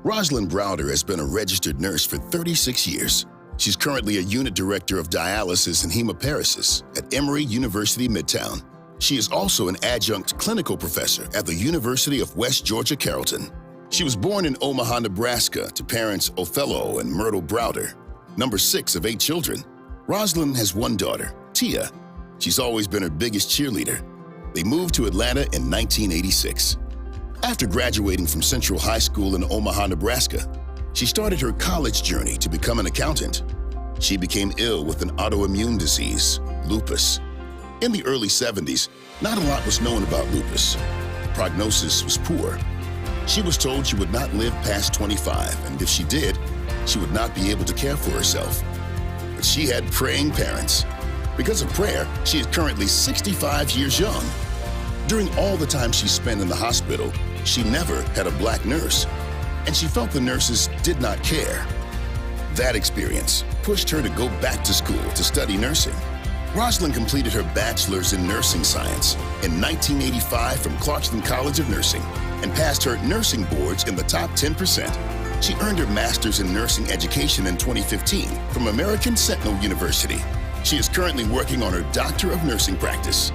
Rosalind Browder has been a registered nurse for 36 years. She's currently a unit director of dialysis and hemoparasis at Emory University Midtown. She is also an adjunct clinical professor at the University of West Georgia Carrollton. She was born in Omaha, Nebraska to parents Othello and Myrtle Browder. Number 6 of 8 children, Rosalind has one daughter, Tia. She's always been her biggest cheerleader. They moved to Atlanta in 1986. After graduating from Central High School in Omaha, Nebraska, she started her college journey to become an accountant. She became ill with an autoimmune disease, lupus. In the early 70s, not a lot was known about lupus. The prognosis was poor. She was told she would not live past 25, and if she did, she would not be able to care for herself. But she had praying parents. Because of prayer, she is currently 65 years young. During all the time she spent in the hospital, she never had a black nurse, and she felt the nurses did not care. That experience pushed her to go back to school to study nursing. Rosalind completed her bachelor's in nursing science in 1985 from Clarkston College of Nursing and passed her nursing boards in the top 10%. She earned her master's in nursing education in 2015 from American Sentinel University. She is currently working on her Doctor of Nursing practice.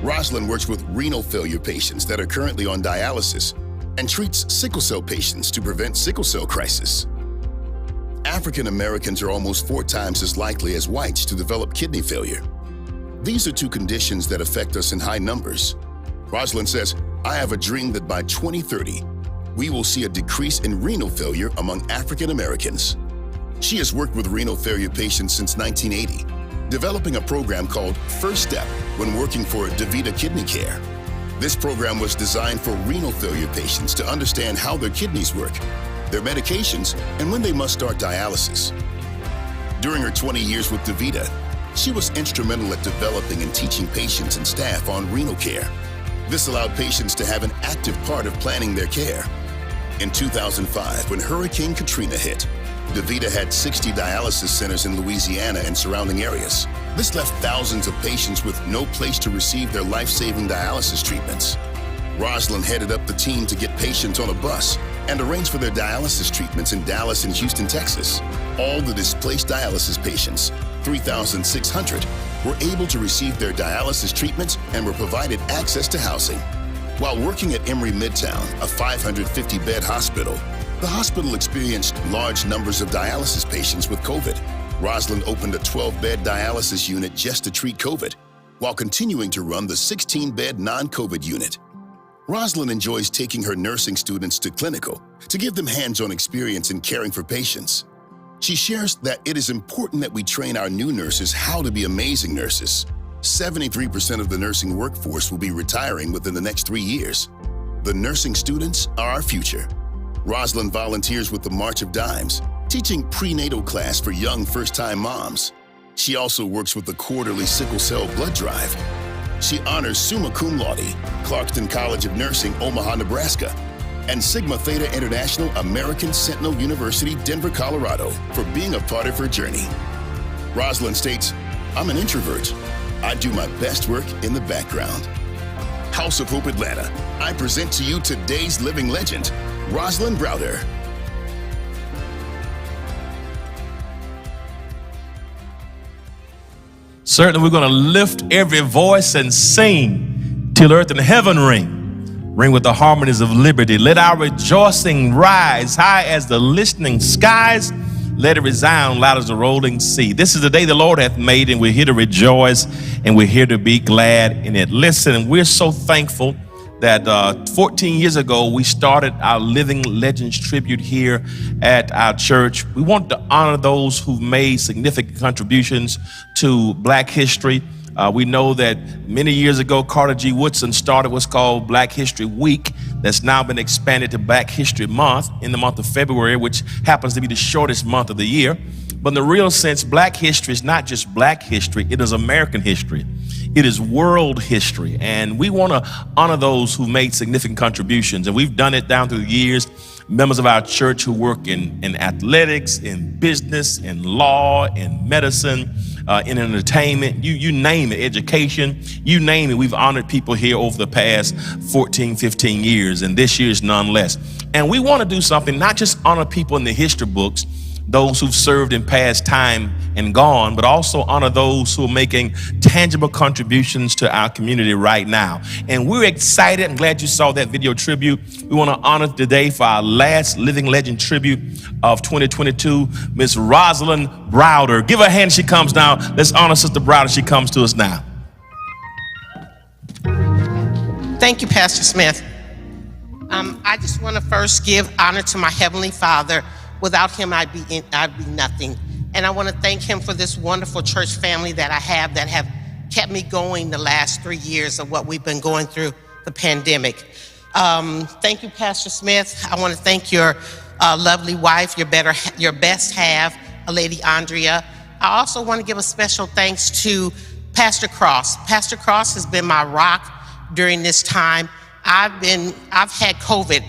Rosalind works with renal failure patients that are currently on dialysis and treats sickle cell patients to prevent sickle cell crisis. African Americans are almost 4 times as likely as whites to develop kidney failure. These are 2 conditions that affect us in high numbers. Rosalind says, "I have a dream that by 2030, we will see a decrease in renal failure among African Americans." She has worked with renal failure patients since 1980, developing a program called First Step when working for DaVita Kidney Care. This program was designed for renal failure patients to understand how their kidneys work, their medications, and when they must start dialysis. During her 20 years with DaVita, she was instrumental at developing and teaching patients and staff on renal care. This allowed patients to have an active part of planning their care. In 2005, when Hurricane Katrina hit, DaVita had 60 dialysis centers in Louisiana and surrounding areas. This left thousands of patients with no place to receive their life-saving dialysis treatments. Rosalind headed up the team to get patients on a bus and arrange for their dialysis treatments in Dallas and Houston, Texas. All the displaced dialysis patients, 3,600, were able to receive their dialysis treatments and were provided access to housing. While working at Emory Midtown, a 550-bed hospital, the hospital experienced large numbers of dialysis patients with COVID. Rosalind opened a 12-bed dialysis unit just to treat COVID, while continuing to run the 16-bed non-COVID unit. Rosalind enjoys taking her nursing students to clinical to give them hands-on experience in caring for patients. She shares that it is important that we train our new nurses how to be amazing nurses. 73% of the nursing workforce will be retiring within the next 3 years. The nursing students are our future. Rosalind volunteers with the March of Dimes, teaching prenatal class for young first-time moms. She also works with the quarterly sickle cell blood drive. She honors summa cum laude, Clarkston College of Nursing, Omaha, Nebraska, and Sigma Theta International American Sentinel University, Denver, Colorado, for being a part of her journey. Rosalind states, "I'm an introvert. I do my best work in the background." House of Hope Atlanta, I present to you today's living legend, Rosalind Browder. Certainly we're going to lift every voice and sing till earth and heaven ring with the harmonies of liberty. Let our rejoicing rise high as the listening skies. Let it resound loud as the rolling sea. This is the day the Lord hath made, and we're here to rejoice, and we're here to be glad in it. Listen, we're so thankful that 14 years ago, we started our Living Legends tribute here at our church. We want to honor those who've made significant contributions to Black history. We know that many years ago, Carter G. Woodson started what's called Black History Week. That's now been expanded to Black History Month in the month of February, which happens to be the shortest month of the year. But in the real sense, Black history is not just Black history, it is American history. It is world history, and we want to honor those who made significant contributions, and we've done it down through the years. Members of our church who work in athletics, in business, in law, in medicine, in entertainment, you name it, education, you name it. We've honored people here over the past 14, 15 years, and this year is none less. And we want to do something, not just honor people in the history books, those who've served in past time and gone, but also honor those who are making tangible contributions to our community right now. And we're excited. I'm glad you saw that video tribute. We want to honor today for our last Living Legend tribute of 2022, Miss Rosalind Browder. Give her a hand as she comes down. Let's honor Sister Browder. She comes to us now. Thank you, Pastor Smith. I just want to first give honor to my Heavenly Father. Without him, I'd be nothing. And I want to thank him for this wonderful church family that I have that have kept me going the last 3 years of what we've been going through, the pandemic. Thank you, Pastor Smith. I want to thank your lovely wife, your best half, Lady Andrea. I also want to give a special thanks to Pastor Cross. Pastor Cross has been my rock during this time. I've had COVID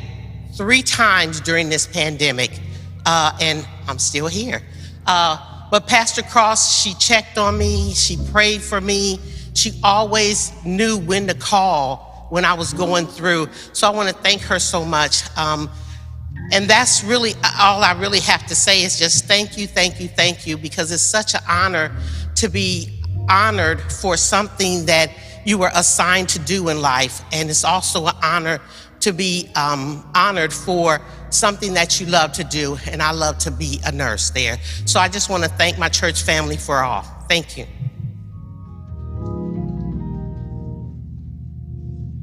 3 times during this pandemic. And I'm still here. But Pastor Cross, she checked on me, she prayed for me. She always knew when to call when I was going through. So I want to thank her so much. And that's really all I really have to say is just thank you, thank you, thank you, because it's such an honor to be honored for something that you were assigned to do in life. And it's also an honor to be honored for something that you love to do, and I love to be a nurse there. So I just want to thank my church family for all. Thank you.